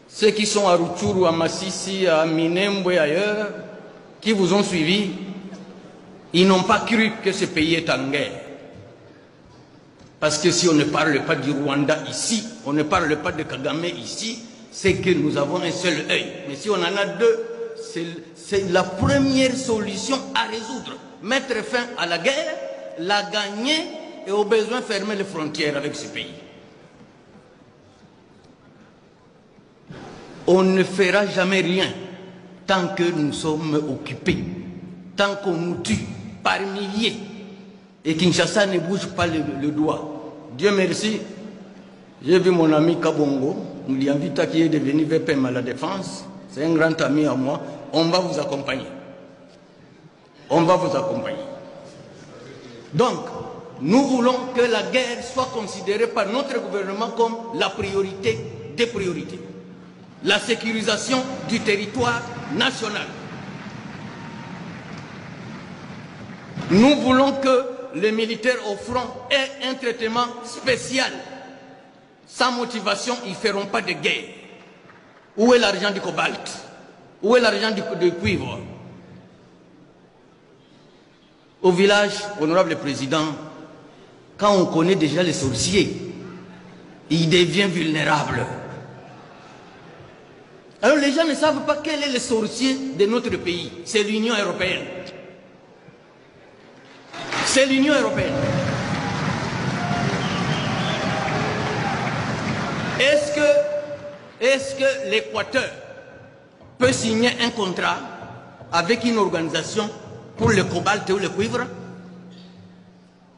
ceux qui sont à Rutshuru, à Massissi, à Minembwe et ailleurs, qui vous ont suivi, ils n'ont pas cru que ce pays est en guerre. Parce que si on ne parle pas du Rwanda ici, on ne parle pas de Kagame ici, c'est que nous avons un seul œil. Mais si on en a deux, c'est la première solution à résoudre. Mettre fin à la guerre, la gagner et au besoin fermer les frontières avec ce pays. On ne fera jamais rien tant que nous sommes occupés, tant qu'on nous tue par milliers et Kinshasa ne bouge pas le doigt. Dieu merci, j'ai vu mon ami Kabongo, nous lui invitons qui est devenu VPM à la défense, c'est un grand ami à moi, on va vous accompagner. On va vous accompagner. Donc, nous voulons que la guerre soit considérée par notre gouvernement comme la priorité des priorités. La sécurisation du territoire national. Nous voulons que les militaires au front aient un traitement spécial. Sans motivation, ils ne feront pas de guerre. Où est l'argent du cobalt? Où est l'argent du cuivre? Au village, honorable président, quand on connaît déjà les sorciers, ils deviennent vulnérables. Alors les gens ne savent pas quel est le sorcier de notre pays. C'est l'Union européenne. C'est l'Union européenne. Est-ce que l'Équateur peut signer un contrat avec une organisation pour le cobalt ou le cuivre?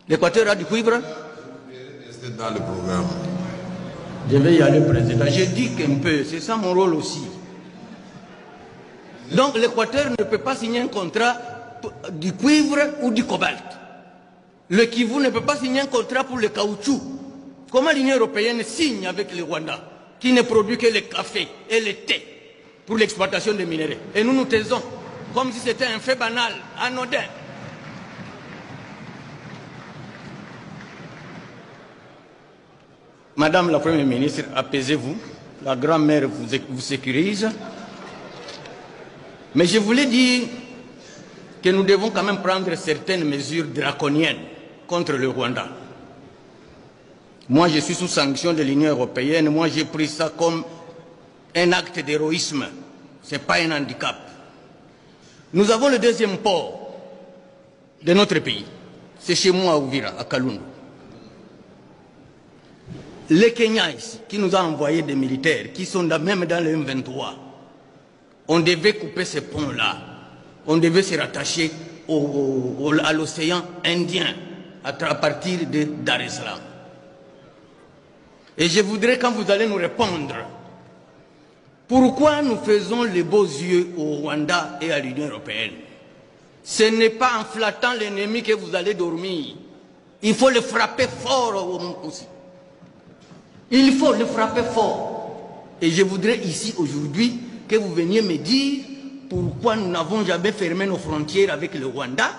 L'Équateur a du cuivre? C'est dans le programme. Je vais y aller, président. Je dis qu'un peu, c'est ça mon rôle aussi. Donc l'Équateur ne peut pas signer un contrat du cuivre ou du cobalt. Le Kivu ne peut pas signer un contrat pour le caoutchouc. Comment l'Union européenne signe avec le Rwanda, qui ne produit que le café et le thé pour l'exploitation des minéraux? Et nous nous taisons, comme si c'était un fait banal, anodin. Madame la Première ministre, apaisez-vous. La grand-mère vous sécurise. Mais je voulais dire que nous devons quand même prendre certaines mesures draconiennes contre le Rwanda. Moi, je suis sous sanction de l'Union européenne. Moi, j'ai pris ça comme un acte d'héroïsme. Ce n'est pas un handicap. Nous avons le deuxième port de notre pays. C'est chez moi à Uvira, à Kalundu. Les Kenyans qui nous ont envoyé des militaires, qui sont même dans le M23, on devait couper ces ponts-là. On devait se rattacher à l'océan Indien à partir de Dar es Salaam. Et je voudrais, quand vous allez nous répondre, pourquoi nous faisons les beaux yeux au Rwanda et à l'Union européenne? Ce n'est pas en flattant l'ennemi que vous allez dormir. Il faut le frapper fort au Mokosi. Il faut le frapper fort. Et je voudrais ici aujourd'hui que vous veniez me dire pourquoi nous n'avons jamais fermé nos frontières avec le Rwanda,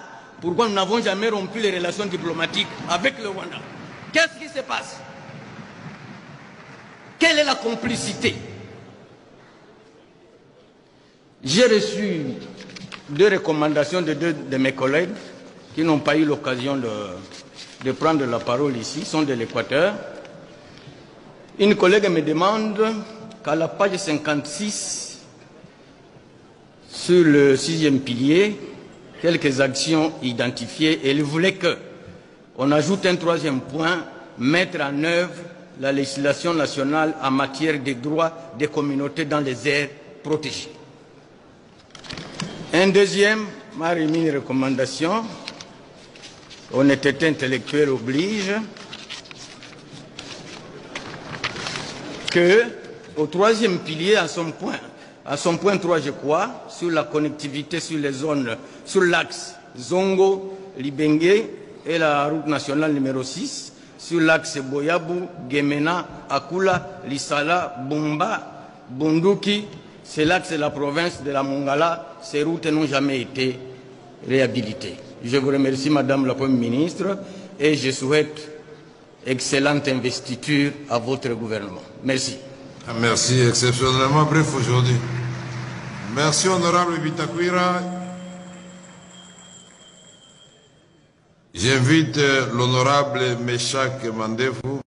pourquoi nous n'avons jamais rompu les relations diplomatiques avec le Rwanda. Qu'est-ce qui se passe? Quelle est la complicité? J'ai reçu deux recommandations de deux de mes collègues qui n'ont pas eu l'occasion de prendre la parole ici, sont de l'Équateur. Une collègue me demande qu'à la page 56, sur le 6e pilier, quelques actions identifiées, elle voulait qu'on ajoute un 3e point, mettre en œuvre la législation nationale en matière des droits des communautés dans les aires protégées. Un deuxième m'a remis une recommandation, honnêteté intellectuelle oblige, que au 3e pilier, à son point 3, je crois, sur la connectivité sur les zones, sur l'axe Zongo-Libenge et la route nationale numéro 6, sur l'axe Boyabu, Gemena, Akula, Lissala, Bumba, Bunduki, c'est l'axe de la province de la Mongala. Ces routes n'ont jamais été réhabilitées. Je vous remercie, Madame la Première ministre, et je souhaite excellente investiture à votre gouvernement. Merci. Merci, exceptionnellement bref aujourd'hui. Merci, honorable Bitakwira. J'invite l'honorable Meshak Mandefou.